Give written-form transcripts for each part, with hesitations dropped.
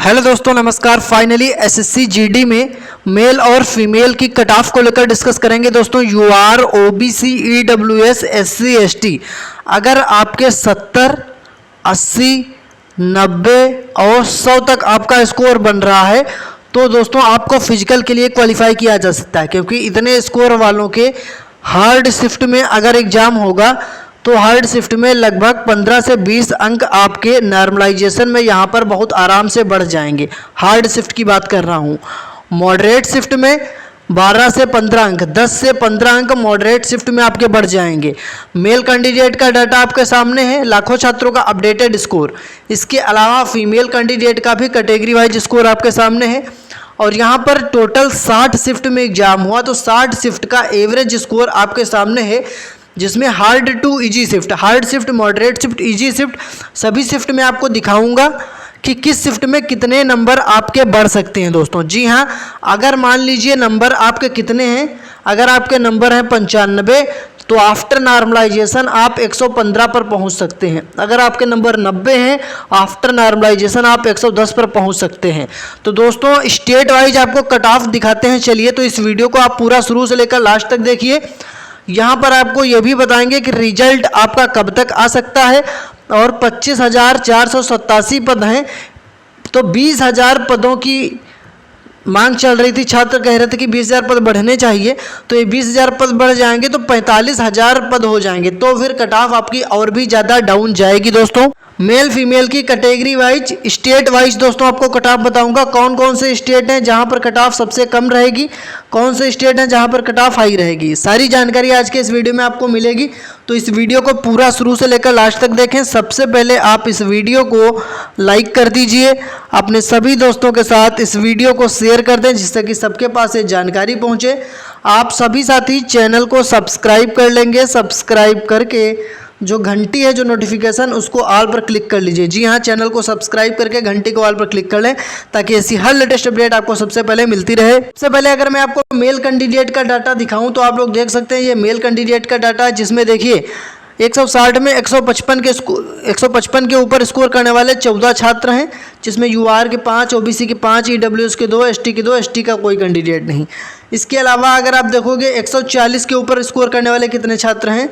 Hello दोस्तों, नमस्कार। Finally SSC GD में मेल और फीमेल की कट ऑफ को लेकर डिस्कस करेंगे दोस्तों। UR, OBC, EWS, SC, ST, अगर आपके 70, 80, 90 और 100 तक आपका स्कोर बन रहा है तो दोस्तों आपको फिजिकल के लिए क्वालिफाई किया जा सकता है, क्योंकि इतने स्कोर वालों के हार्ड शिफ्ट में अगर एग्जाम होगा तो हार्ड शिफ्ट में लगभग 15 से 20 अंक आपके नॉर्मलाइजेशन में यहाँ पर बहुत आराम से बढ़ जाएंगे। हार्ड शिफ्ट की बात कर रहा हूँ। मॉडरेट शिफ्ट में 12 से 15 अंक, 10 से 15 अंक मॉडरेट शिफ्ट में आपके बढ़ जाएंगे। मेल कैंडिडेट का डाटा आपके सामने है, लाखों छात्रों का अपडेटेड स्कोर। इसके अलावा फीमेल कैंडिडेट का भी कैटेगरी वाइज स्कोर आपके सामने है। और यहाँ पर टोटल 60 शिफ्ट में एग्जाम हुआ तो 60 शिफ्ट का एवरेज स्कोर आपके सामने है, जिसमें hard to easy shift, hard shift, moderate shift, easy shift, सभी शिफ्ट में आपको दिखाऊंगा कि किस शिफ्ट में कितने नंबर आपके बढ़ सकते हैं दोस्तों। जी हाँ, अगर मान लीजिए नंबर आपके कितने हैं, अगर आपके नंबर हैं 95 तो आफ्टर नॉर्मलाइजेशन आप 115 पर पहुंच सकते हैं। अगर आपके नंबर 90 हैं आफ्टर नॉर्मलाइजेशन आप 110 पर पहुंच सकते हैं। तो दोस्तों स्टेट वाइज आपको कट ऑफ दिखाते हैं। चलिए, तो इस वीडियो को आप पूरा शुरू से लेकर लास्ट तक देखिए। यहाँ पर आपको यह भी बताएंगे कि रिजल्ट आपका कब तक आ सकता है। और 25,487 पद हैं, तो 20,000 पदों की मांग चल रही थी। छात्र कह रहे थे कि 20,000 पद बढ़ने चाहिए, तो ये 20,000 पद बढ़ जाएंगे तो 45,000 पद हो जाएंगे, तो फिर कट ऑफ आपकी और भी ज़्यादा डाउन जाएगी दोस्तों। मेल फीमेल की कैटेगरी वाइज, स्टेट वाइज दोस्तों आपको कट ऑफ बताऊंगा। कौन कौन से स्टेट हैं जहां पर कट ऑफ सबसे कम रहेगी, कौन से स्टेट हैं जहां पर कट ऑफ हाई रहेगी, सारी जानकारी आज के इस वीडियो में आपको मिलेगी। तो इस वीडियो को पूरा शुरू से लेकर लास्ट तक देखें। सबसे पहले आप इस वीडियो को लाइक कर दीजिए, अपने सभी दोस्तों के साथ इस वीडियो को शेयर कर दें, जिससे कि सबके पास ये जानकारी पहुँचे। आप सभी साथी चैनल को सब्सक्राइब कर लेंगे। सब्सक्राइब करके जो घंटी है, जो नोटिफिकेशन, उसको ऑल पर क्लिक कर लीजिए। जी हाँ, चैनल को सब्सक्राइब करके घंटी को ऑल पर क्लिक कर लें, ताकि ऐसी हर लेटेस्ट अपडेट आपको सबसे पहले मिलती रहे। सबसे पहले अगर मैं आपको मेल कैंडिडेट का डाटा दिखाऊं तो आप लोग देख सकते हैं, ये मेल कैंडिडेट का डाटा है, जिसमें देखिए 160 में 155 के ऊपर स्कोर करने वाले 14 छात्र हैं, जिसमें यूआर के 5, ओबीसी के 5, ईडब्ल्यूएस के 2, एसटी के 2, एसटी का कोई कैंडिडेट नहीं। इसके अलावा अगर आप देखोगे 140 के ऊपर स्कोर करने वाले कितने छात्र हैं,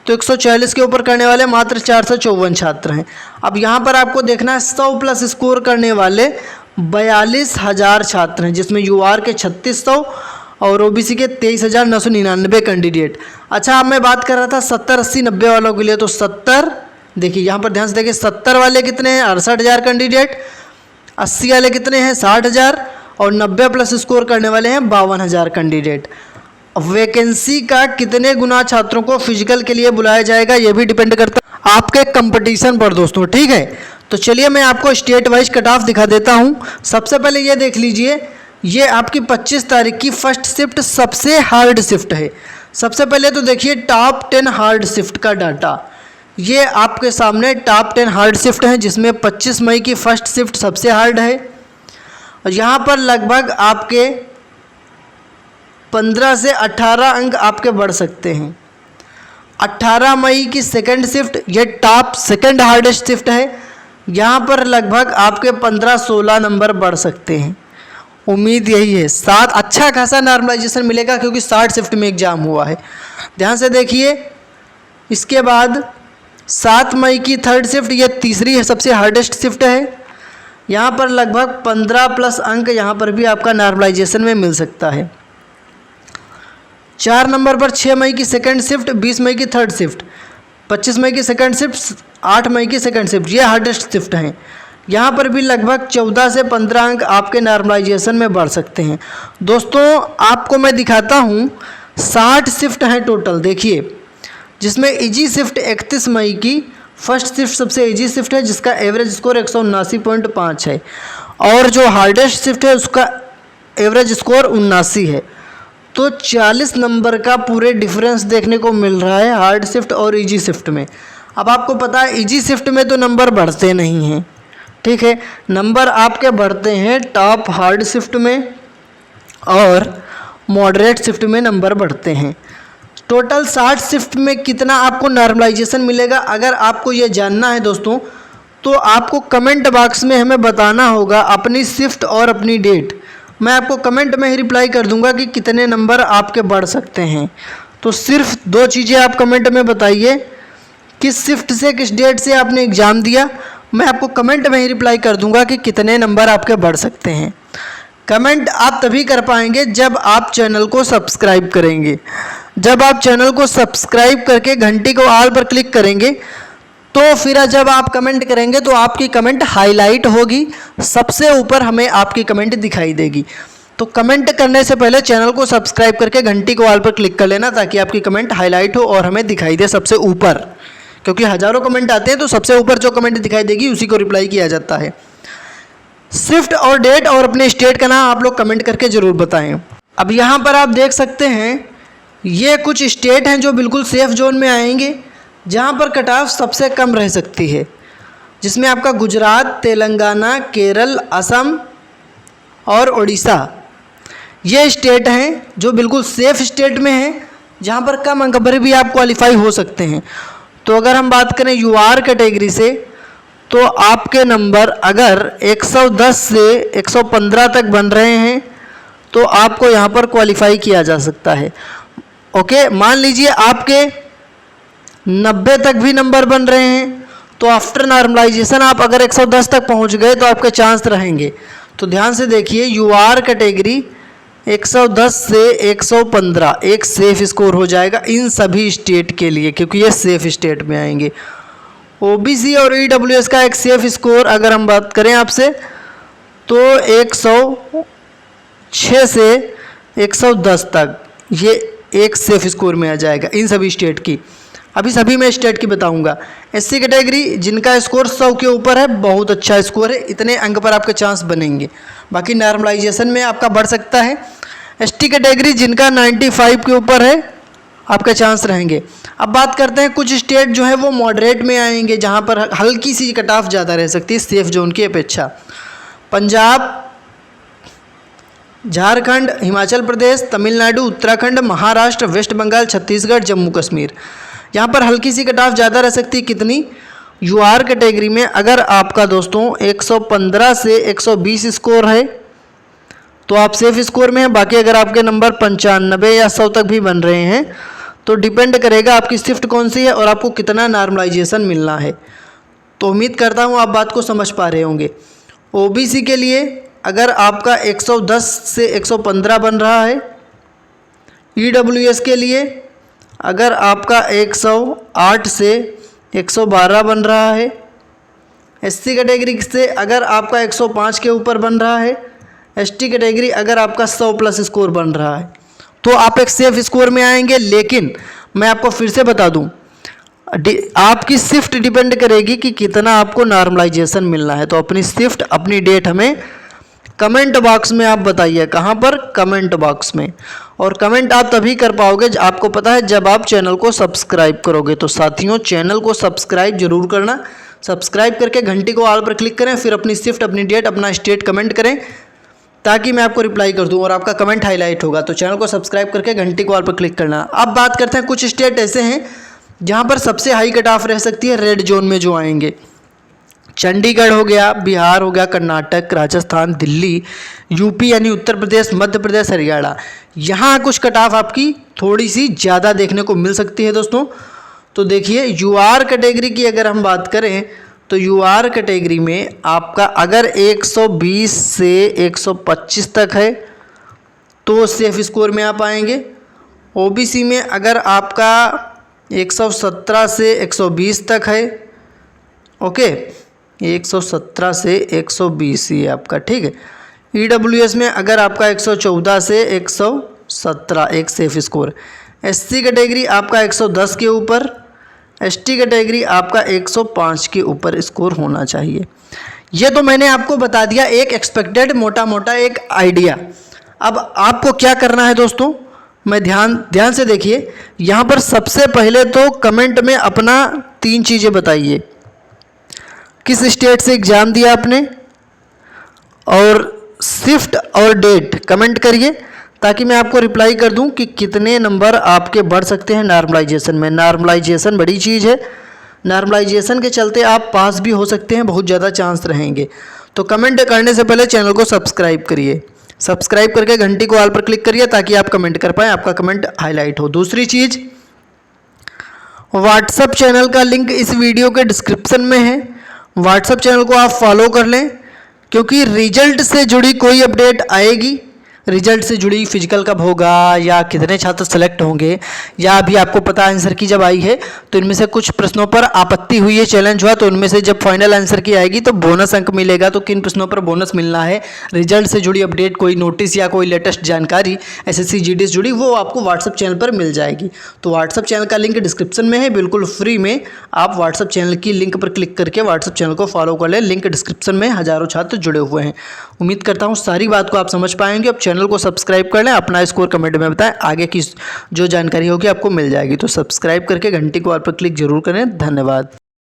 तो 140 के ऊपर करने वाले मात्र 454 छात्र हैं। अब यहाँ पर आपको देखना है 100 प्लस स्कोर करने वाले 42,000 छात्र हैं, जिसमें यूआर के 3600 और ओबीसी के 23,999 कैंडिडेट। अच्छा, अब मैं बात कर रहा था 70, 80, 90 वालों के लिए, तो 70 देखिए यहाँ पर ध्यान से देखिए, 70 वाले कितने हैं, 68,000 कैंडिडेट, 80 वाले कितने हैं, 60,000 और 90 प्लस स्कोर करने वाले हैं 52,000 कैंडिडेट। वैकेंसी का कितने गुना छात्रों को फिजिकल के लिए बुलाया जाएगा, यह भी डिपेंड करता है आपके कंपटीशन पर दोस्तों। ठीक है, तो चलिए मैं आपको स्टेट वाइज कट ऑफ दिखा देता हूं। सबसे पहले ये देख लीजिए, ये आपकी 25 तारीख की फर्स्ट शिफ्ट सबसे हार्ड शिफ्ट है। सबसे पहले तो देखिए टॉप 10 हार्ड शिफ्ट का डाटा, ये आपके सामने टॉप 10 हार्ड शिफ्ट है, जिसमें 25 मई की फर्स्ट शिफ्ट सबसे हार्ड है। और यहाँ पर लगभग आपके 15 से 18 अंक आपके बढ़ सकते हैं। 18 मई की सेकंड शिफ्ट, ये टॉप सेकंड हार्डेस्ट शिफ्ट है, यहाँ पर लगभग आपके 15-16 नंबर बढ़ सकते हैं। उम्मीद यही है, 7 अच्छा खासा नॉर्मलाइजेशन मिलेगा, क्योंकि 60 शिफ्ट में एग्जाम हुआ है। ध्यान से देखिए, इसके बाद 7 मई की थर्ड शिफ्ट, ये तीसरी है सबसे हार्डेस्ट शिफ्ट है, यहाँ पर लगभग 15 प्लस अंक यहाँ पर भी आपका नॉर्मलाइजेशन में मिल सकता है। 4 नंबर पर 6 मई की सेकंड शिफ्ट, 20 मई की थर्ड शिफ्ट, 25 मई की सेकंड शिफ्ट, 8 मई की सेकंड शिफ्ट, ये हार्डेस्ट शिफ्ट हैं। यहाँ पर भी लगभग 14 से 15 अंक आपके नॉर्मलाइजेशन में बढ़ सकते हैं। दोस्तों आपको मैं दिखाता हूँ, 60 शिफ्ट हैं टोटल देखिए, जिसमें इजी शिफ्ट 31 मई की फर्स्ट शिफ्ट सबसे इजी शिफ्ट है, जिसका एवरेज स्कोर 179.5 है, और जो हार्डेस्ट शिफ्ट है उसका एवरेज स्कोर 79 है। तो 40 नंबर का पूरे डिफरेंस देखने को मिल रहा है हार्ड शिफ्ट और इजी शिफ्ट में। अब आपको पता है इजी शिफ्ट में तो नंबर बढ़ते नहीं हैं, ठीक है, नंबर आपके बढ़ते हैं टॉप हार्ड शिफ्ट में और मॉडरेट शिफ्ट में नंबर बढ़ते हैं। टोटल 60 शिफ्ट में कितना आपको नॉर्मलाइजेशन मिलेगा, अगर आपको ये जानना है दोस्तों, तो आपको कमेंट बॉक्स में हमें बताना होगा अपनी शिफ्ट और अपनी डेट। मैं आपको कमेंट में ही रिप्लाई कर दूंगा कि कितने नंबर आपके बढ़ सकते हैं। तो सिर्फ 2 चीज़ें आप कमेंट में बताइए, किस शिफ्ट से किस डेट से आपने एग्ज़ाम दिया। मैं आपको कमेंट में ही रिप्लाई कर दूंगा कि कितने नंबर आपके बढ़ सकते हैं। कमेंट आप तभी कर पाएंगे जब आप चैनल को सब्सक्राइब करेंगे। जब आप चैनल को सब्सक्राइब करके घंटी को ऑल पर क्लिक करेंगे तो फिर जब आप कमेंट करेंगे तो आपकी कमेंट हाईलाइट होगी, सबसे ऊपर हमें आपकी कमेंट दिखाई देगी। तो कमेंट करने से पहले चैनल को सब्सक्राइब करके घंटी को ऑल पर क्लिक कर लेना ताकि आपकी कमेंट हाईलाइट हो और हमें दिखाई दे सबसे ऊपर, क्योंकि हज़ारों कमेंट आते हैं तो सबसे ऊपर जो कमेंट दिखाई देगी उसी को रिप्लाई किया जाता है। शिफ्ट और डेट और अपने स्टेट का नाम आप लोग कमेंट करके ज़रूर बताएं। अब यहाँ पर आप देख सकते हैं ये कुछ स्टेट हैं जो बिल्कुल सेफ़ जोन में आएंगे, जहाँ पर कट ऑफ सबसे कम रह सकती है, जिसमें आपका गुजरात, तेलंगाना, केरल, असम और उड़ीसा ये स्टेट हैं जो बिल्कुल सेफ़ स्टेट में हैं, जहाँ पर कम अंक पर भी आप क्वालिफाई हो सकते हैं। तो अगर हम बात करें यूआर कैटेगरी से, तो आपके नंबर अगर 110 से 115 तक बन रहे हैं तो आपको यहाँ पर क्वालिफाई किया जा सकता है। ओके, मान लीजिए आपके 90 तक भी नंबर बन रहे हैं तो आफ्टर नॉर्मलाइजेशन आप अगर 110 तक पहुंच गए तो आपके चांस रहेंगे। तो ध्यान से देखिए, यूआर कैटेगरी 110 से 115 एक सेफ स्कोर हो जाएगा इन सभी स्टेट के लिए, क्योंकि ये सेफ स्टेट में आएंगे। ओबीसी और ईडब्ल्यूएस का एक सेफ स्कोर अगर हम बात करें आपसे तो 106 से 110 तक ये एक सेफ स्कोर में आ जाएगा इन सभी स्टेट की। अभी सभी मैं स्टेट की बताऊंगा। एससी कैटेगरी जिनका स्कोर 100 के ऊपर है, बहुत अच्छा स्कोर है, इतने अंक पर आपके चांस बनेंगे, बाकी नॉर्मलाइजेशन में आपका बढ़ सकता है। एसटी कैटेगरी जिनका 95 के ऊपर है, आपके चांस रहेंगे। अब बात करते हैं कुछ स्टेट जो है वो मॉडरेट में आएंगे, जहां पर हल्की सी कट ऑफ ज़्यादा रह सकती है सेफ जोन की अपेक्षा। पंजाब, झारखंड, हिमाचल प्रदेश, तमिलनाडु, उत्तराखंड, महाराष्ट्र, वेस्ट बंगाल, छत्तीसगढ़, जम्मू कश्मीर, यहाँ पर हल्की सी कट ऑफ ज़्यादा रह सकती है। कितनी? यूआर कैटेगरी में अगर आपका दोस्तों 115 से 120 स्कोर है तो आप सेफ स्कोर में हैं। बाकी अगर आपके नंबर 95 या 100 तक भी बन रहे हैं तो डिपेंड करेगा आपकी शिफ्ट कौन सी है और आपको कितना नॉर्मलाइजेशन मिलना है। तो उम्मीद करता हूँ आप बात को समझ पा रहे होंगे। ओबीसी के लिए अगर आपका 110 से 115 बन रहा है, ईडब्ल्यूएस के लिए अगर आपका 108 से 112 बन रहा है, एससी कैटेगरी से अगर आपका 105 के ऊपर बन रहा है, एसटी कैटेगरी अगर आपका 100 प्लस स्कोर बन रहा है तो आप एक सेफ स्कोर में आएंगे। लेकिन मैं आपको फिर से बता दूं, आपकी शिफ्ट डिपेंड करेगी कि कितना आपको नॉर्मलाइजेशन मिलना है। तो अपनी शिफ्ट अपनी डेट हमें कमेंट बॉक्स में आप बताइए। कहाँ पर? कमेंट बॉक्स में। और कमेंट आप तभी कर पाओगे आपको पता है जब आप चैनल को सब्सक्राइब करोगे। तो साथियों, चैनल को सब्सक्राइब जरूर करना। सब्सक्राइब करके घंटी को ऑल पर क्लिक करें, फिर अपनी शिफ्ट, अपनी डेट, अपना स्टेट कमेंट करें ताकि मैं आपको रिप्लाई कर दूं और आपका कमेंट हाईलाइट होगा। तो चैनल को सब्सक्राइब करके घंटी को ऑल पर क्लिक करना। अब बात करते हैं कुछ स्टेट ऐसे हैं जहाँ पर सबसे हाई कट ऑफ रह सकती है रेड जोन में जो आएंगे। चंडीगढ़ हो गया, बिहार हो गया, कर्नाटक, राजस्थान, दिल्ली, यूपी यानी उत्तर प्रदेश, मध्य प्रदेश, हरियाणा। यहाँ कुछ कट ऑफ आपकी थोड़ी सी ज़्यादा देखने को मिल सकती है दोस्तों। तो देखिए, यूआर कैटेगरी की अगर हम बात करें तो यूआर कैटेगरी में आपका अगर 120 से 125 तक है तो सेफ स्कोर में आप आएंगे। ओबीसी में अगर आपका 117 से 120 तक है, ओके, 117 से 120 ये आपका, ठीक है। ईडब्ल्यूएस में अगर आपका 114 से 117 एक सेफ स्कोर। एससी कैटेगरी आपका 110 के ऊपर, एसटी कैटेगरी आपका 105 के ऊपर स्कोर होना चाहिए। ये तो मैंने आपको बता दिया एक एक्सपेक्टेड मोटा मोटा एक आइडिया। अब आपको क्या करना है दोस्तों, मैं ध्यान से देखिए। यहाँ पर सबसे पहले तो कमेंट में अपना 3 चीज़ें बताइए। किस स्टेट से एग्ज़ाम दिया आपने और शिफ्ट और डेट कमेंट करिए ताकि मैं आपको रिप्लाई कर दूं कि कितने नंबर आपके बढ़ सकते हैं नॉर्मलाइजेशन में। नॉर्मलाइजेशन बड़ी चीज़ है, नॉर्मलाइजेशन के चलते आप पास भी हो सकते हैं, बहुत ज़्यादा चांस रहेंगे। तो कमेंट करने से पहले चैनल को सब्सक्राइब करिए, सब्सक्राइब करके घंटी को ऑल पर क्लिक करिए ताकि आप कमेंट कर पाएँ, आपका कमेंट हाईलाइट हो। दूसरी चीज़, व्हाट्सएप चैनल का लिंक इस वीडियो के डिस्क्रिप्शन में है, व्हाट्सएप चैनल को आप फॉलो कर लें, क्योंकि रिजल्ट से जुड़ी कोई अपडेट आएगी, रिजल्ट से जुड़ी फिजिकल कब होगा या कितने छात्र सेलेक्ट होंगे, या अभी आपको पता आंसर की जब आई है तो इनमें से कुछ प्रश्नों पर आपत्ति हुई है, चैलेंज हुआ, तो उनमें से जब फाइनल आंसर की आएगी तो बोनस अंक मिलेगा। तो किन प्रश्नों पर बोनस मिलना है, रिजल्ट से जुड़ी अपडेट, कोई नोटिस या कोई लेटेस्ट जानकारी SSC GD से जुड़ी, वो आपको व्हाट्सएप चैनल पर मिल जाएगी। तो व्हाट्सएप चैनल का लिंक डिस्क्रिप्शन में है, बिल्कुल फ्री में आप व्हाट्सएप चैनल की लिंक पर क्लिक करके व्हाट्सएप चैनल को फॉलो कर लें। लिंक डिस्क्रिप्शन में, हज़ारों छात्र जुड़े हुए हैं। उम्मीद करता हूँ सारी बात को आप समझ पाएंगे। अब चैनल को सब्सक्राइब कर लें, अपना स्कोर कमेंट में बताएं, आगे की जो जानकारी होगी आपको मिल जाएगी। तो सब्सक्राइब करके घंटी को ऑल पर क्लिक जरूर करें। धन्यवाद।